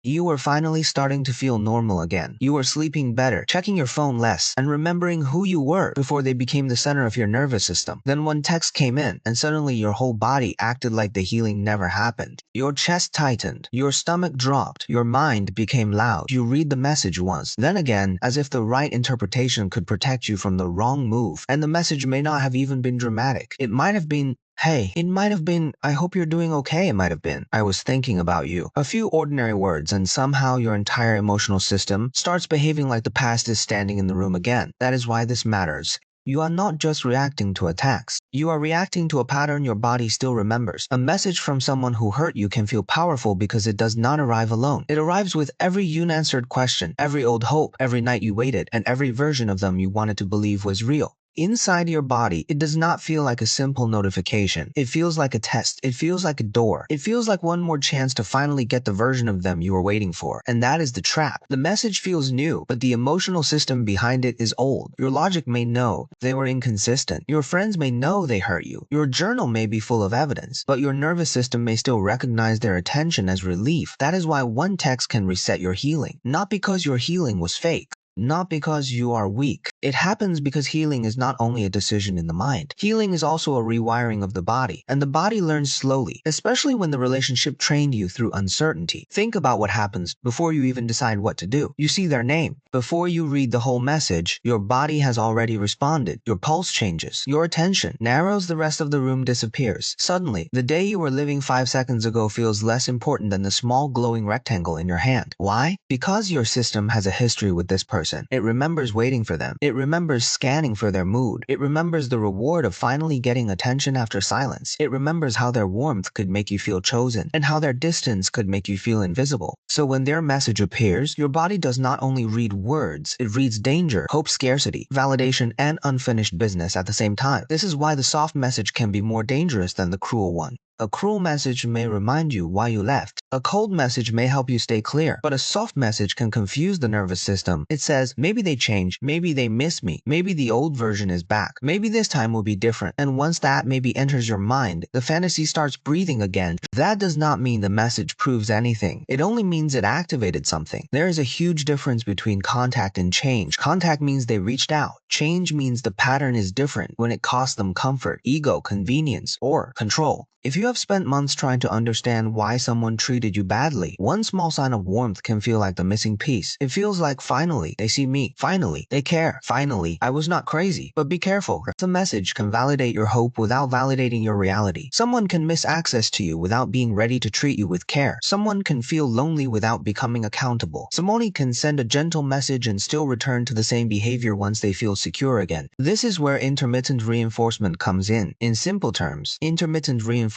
You were finally starting to feel normal again. You were sleeping better, checking your phone less, and remembering who you were before they became the center of your nervous system. Then one text came in, and suddenly your whole body acted like the healing never happened. Your chest tightened, your stomach dropped, your mind became loud. You read the message once, then again, as if the right interpretation could protect you from the wrong move. And the message may not have even been dramatic. It might have been, "Hey," it might have been, "I hope you're doing okay," it might have been, "I was thinking about you." A few ordinary words and somehow your entire emotional system starts behaving like the past is standing in the room again. That is why this matters. You are not just reacting to attacks. You are reacting to a pattern your body still remembers. A message from someone who hurt you can feel powerful because it does not arrive alone. It arrives with every unanswered question, every old hope, every night you waited, and every version of them you wanted to believe was real. Inside your body, it does not feel like a simple notification. It feels like a test. It feels like a door. It feels like one more chance to finally get the version of them you were waiting for. And that is the trap. The message feels new, but the emotional system behind it is old. Your logic may know they were inconsistent. Your friends may know they hurt you. Your journal may be full of evidence, but your nervous system may still recognize their attention as relief. That is why one text can reset your healing. Not because your healing was fake. Not because you are weak. It happens because healing is not only a decision in the mind. Healing is also a rewiring of the body, and the body learns slowly, especially when the relationship trained you through uncertainty. Think about what happens before you even decide what to do. You see their name. Before you read the whole message, your body has already responded. Your pulse changes. Your attention narrows, the rest of the room disappears. Suddenly, the day you were living 5 seconds ago feels less important than the small glowing rectangle in your hand. Why? Because your system has a history with this person. It remembers waiting for them. It remembers scanning for their mood. It remembers the reward of finally getting attention after silence. It remembers how their warmth could make you feel chosen, and how their distance could make you feel invisible. So when their message appears, your body does not only read words, it reads danger, hope, scarcity, validation, and unfinished business at the same time. This is why the soft message can be more dangerous than the cruel one. A cruel message may remind you why you left. A cold message may help you stay clear, but a soft message can confuse the nervous system. It says, maybe they changed, maybe they miss me, maybe the old version is back, maybe this time will be different. And once that maybe enters your mind, the fantasy starts breathing again. That does not mean the message proves anything. It only means it activated something. There is a huge difference between contact and change. Contact means they reached out. Change means the pattern is different when it costs them comfort, ego, convenience, or control. If you have spent months trying to understand why someone treated you badly, one small sign of warmth can feel like the missing piece. It feels like finally they see me, finally they care, finally I was not crazy. But be careful, the message can validate your hope without validating your reality. Someone can miss access to you without being ready to treat you with care. Someone can feel lonely without becoming accountable. Someone can send a gentle message and still return to the same behavior once they feel secure again. This is where intermittent reinforcement comes in. In simple terms, intermittent reinforcement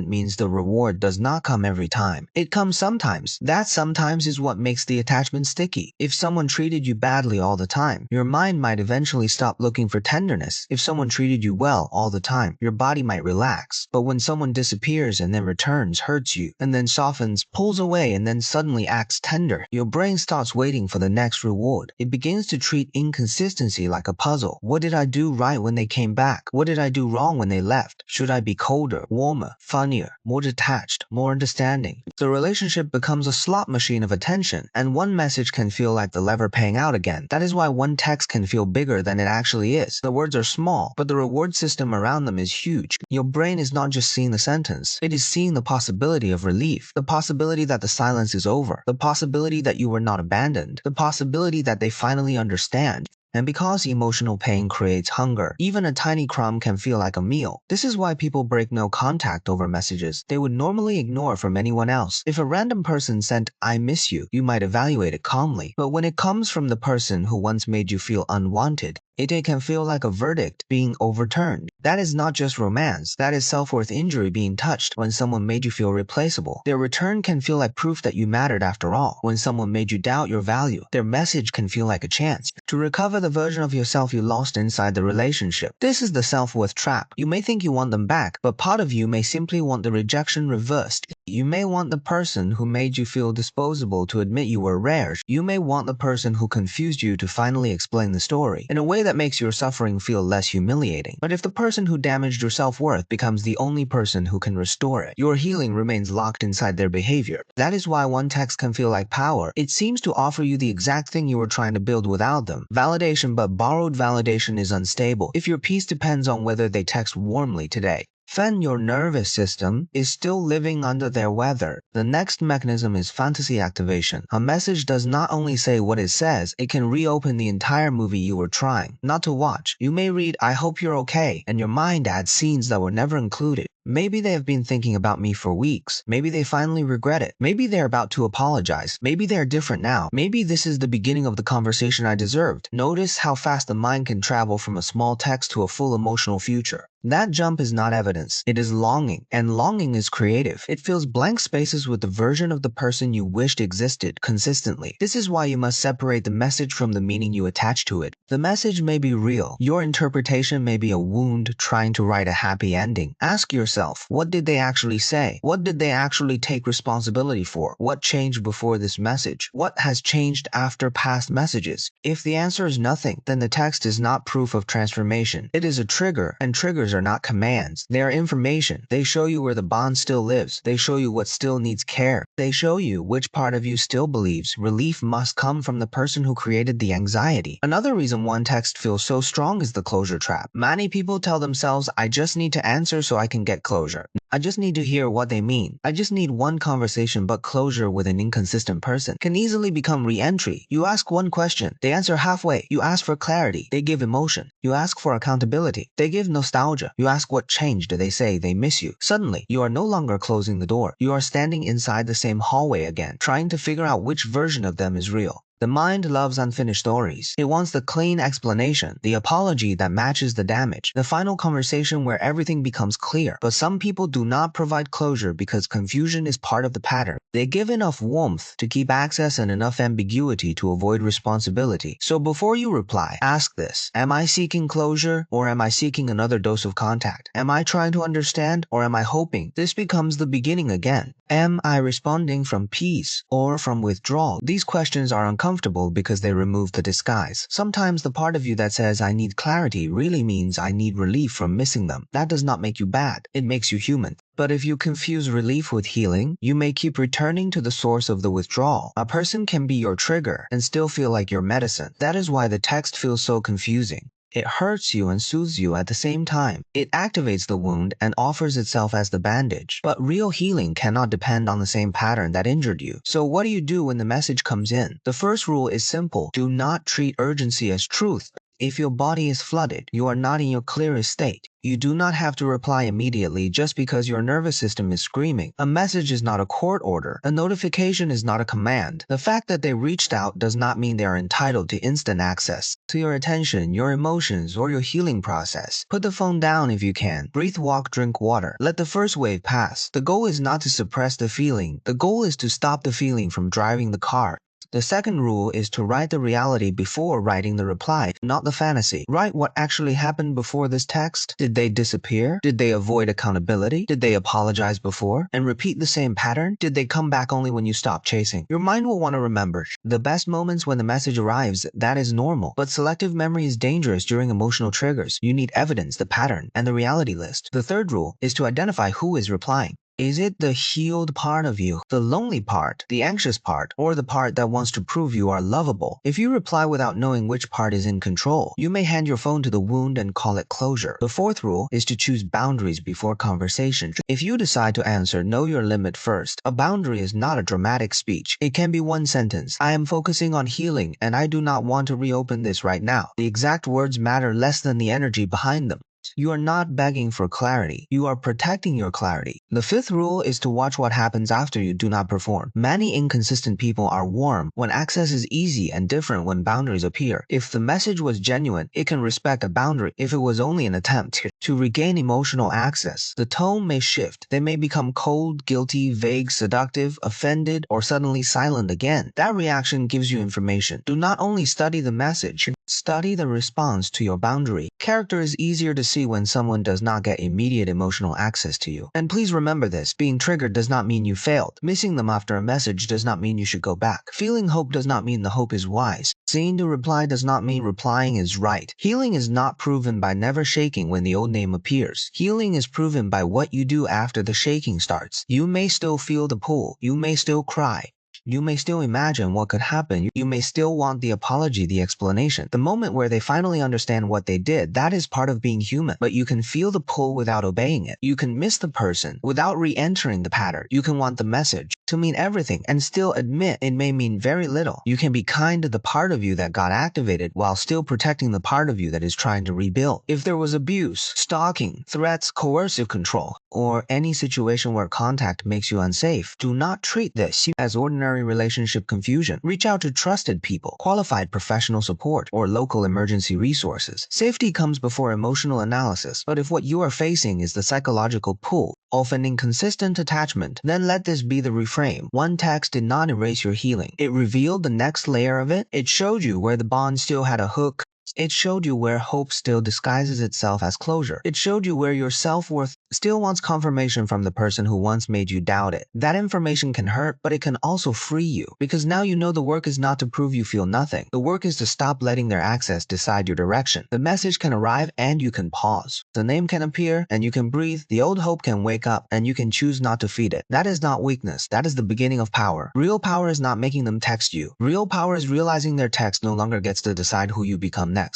means the reward does not come every time. It comes sometimes. That sometimes is what makes the attachment sticky. If someone treated you badly all the time, your mind might eventually stop looking for tenderness. If someone treated you well all the time, your body might relax. But when someone disappears and then returns, hurts you, and then softens, pulls away, and then suddenly acts tender, your brain starts waiting for the next reward. It begins to treat inconsistency like a puzzle. What did I do right when they came back? What did I do wrong when they left? Should I be colder, warmer, funnier, more detached, more understanding? The relationship becomes a slot machine of attention, and one message can feel like the lever paying out again. That is why one text can feel bigger than it actually is. The words are small, but the reward system around them is huge. Your brain is not just seeing the sentence, it is seeing the possibility of relief, the possibility that the silence is over, the possibility that you were not abandoned, the possibility that they finally understand. And because emotional pain creates hunger, even a tiny crumb can feel like a meal. This is why people break no contact over messages they would normally ignore from anyone else. If a random person sent, "I miss you," you might evaluate it calmly. But when it comes from the person who once made you feel unwanted, it can feel like a verdict being overturned. That is not just romance, that is self-worth injury being touched. When someone made you feel replaceable, their return can feel like proof that you mattered after all. When someone made you doubt your value, their message can feel like a chance to recover the version of yourself you lost inside the relationship. This is the self-worth trap. You may think you want them back, but part of you may simply want the rejection reversed. You may want the person who made you feel disposable to admit you were rare. You may want the person who confused you to finally explain the story in a way that makes your suffering feel less humiliating. But if the person who damaged your self-worth becomes the only person who can restore it, your healing remains locked inside their behavior. That is why one text can feel like power. It seems to offer you the exact thing you were trying to build without them. Validation, but borrowed validation is unstable. If your peace depends on whether they text warmly today, then your nervous system is still living under their weather. The next mechanism is fantasy activation. A message does not only say what it says, it can reopen the entire movie you were trying not to watch. You may read, "I hope you're okay," and your mind adds scenes that were never included. Maybe they have been thinking about me for weeks. Maybe they finally regret it. Maybe they're about to apologize. Maybe they're different now. Maybe this is the beginning of the conversation I deserved. Notice how fast the mind can travel from a small text to a full emotional future. That jump is not evidence. It is longing, and longing is creative. It fills blank spaces with the version of the person you wished existed consistently. This is why you must separate the message from the meaning you attach to it. The message may be real. Your interpretation may be a wound trying to write a happy ending. Ask yourself, what did they actually say? What did they actually take responsibility for? What changed before this message? What has changed after past messages? If the answer is nothing, then the text is not proof of transformation. It is a trigger, and triggers are not commands. They are information. They show you where the bond still lives. They show you what still needs care. They show you which part of you still believes relief must come from the person who created the anxiety. Another reason one text feels so strong is the closure trap. Many people tell themselves, "I just need to answer so I can get closure. I just need to hear what they mean. I just need one conversation." But closure with an inconsistent person can easily become re-entry. You ask one question, they answer halfway. You ask for clarity, they give emotion. You ask for accountability, they give nostalgia. You ask what changed, they say they miss you. Suddenly, you are no longer closing the door. You are standing inside the same hallway again, trying to figure out which version of them is real. The mind loves unfinished stories. It wants the clean explanation, the apology that matches the damage, the final conversation where everything becomes clear. But some people do not provide closure because confusion is part of the pattern. They give enough warmth to keep access and enough ambiguity to avoid responsibility. So before you reply, ask this: am I seeking closure, or am I seeking another dose of contact? Am I trying to understand, or am I hoping? This becomes the beginning again. Am I responding from peace or from withdrawal? These questions are uncomfortable because they remove the disguise. Sometimes the part of you that says "I need clarity" really means "I need relief from missing them." That does not make you bad. It makes you human. But if you confuse relief with healing, you may keep returning to the source of the withdrawal. A person can be your trigger and still feel like your medicine. That is why the text feels so confusing. It hurts you and soothes you at the same time. It activates the wound and offers itself as the bandage. But real healing cannot depend on the same pattern that injured you. So what do you do when the message comes in? The first rule is simple. Do not treat urgency as truth. If your body is flooded, you are not in your clearest state. You do not have to reply immediately just because your nervous system is screaming. A message is not a court order. A notification is not a command. The fact that they reached out does not mean they are entitled to instant access to your attention, your emotions, or your healing process. Put the phone down if you can. Breathe, walk, drink water. Let the first wave pass. The goal is not to suppress the feeling. The goal is to stop the feeling from driving the car. The second rule is to write the reality before writing the reply, not the fantasy. Write what actually happened before this text. Did they disappear? Did they avoid accountability? Did they apologize before? And repeat the same pattern? Did they come back only when you stop chasing? Your mind will want to remember the best moments when the message arrives. That is normal. But selective memory is dangerous during emotional triggers. You need evidence, the pattern, and the reality list. The third rule is to identify who is replying. Is it the healed part of you, the lonely part, the anxious part, or the part that wants to prove you are lovable? If you reply without knowing which part is in control, you may hand your phone to the wound and call it closure. The fourth rule is to choose boundaries before conversation. If you decide to answer, know your limit first. A boundary is not a dramatic speech. It can be one sentence. "I am focusing on healing, and I do not want to reopen this right now." The exact words matter less than the energy behind them. You are not begging for clarity. You are protecting your clarity. The fifth rule is to watch what happens after you do not perform. Many inconsistent people are warm when access is easy and different when boundaries appear. If the message was genuine, it can respect a boundary. If it was only an attempt to regain emotional access, the tone may shift. They may become cold, guilty, vague, seductive, offended, or suddenly silent again. That reaction gives you information. Do not only study the message, study the response to your boundary. Character is easier to see when someone does not get immediate emotional access to you. And please remember this, being triggered does not mean you failed. Missing them after a message does not mean you should go back. Feeling hope does not mean the hope is wise. Seeing the reply does not mean replying is right. Healing is not proven by never shaking when the old name appears. Healing is proven by what you do after the shaking starts. You may still feel the pull. You may still cry. You may still imagine what could happen. You may still want the apology, the explanation. The moment where they finally understand what they did, that is part of being human. But you can feel the pull without obeying it. You can miss the person without re-entering the pattern. You can want the message to mean everything and still admit it may mean very little. You can be kind to the part of you that got activated while still protecting the part of you that is trying to rebuild. If there was abuse, stalking, threats, coercive control, or any situation where contact makes you unsafe, do not treat this as ordinary relationship confusion. Reach out to trusted people, qualified professional support, or local emergency resources. Safety comes before emotional analysis, but if what you are facing is the psychological pull, often inconsistent attachment, then let this be the reframe. One text did not erase your healing. It revealed the next layer of it. It showed you where the bond still had a hook. It showed you where hope still disguises itself as closure. It showed you where your self-worth still wants confirmation from the person who once made you doubt it. That information can hurt, but it can also free you, because now you know the work is not to prove you feel nothing. The work is to stop letting their access decide your direction. The message can arrive and you can pause. The name can appear and you can breathe. The old hope can wake up and you can choose not to feed it. That is not weakness. That is the beginning of power. Real power is not making them text you. Real power is realizing their text no longer gets to decide who you become next.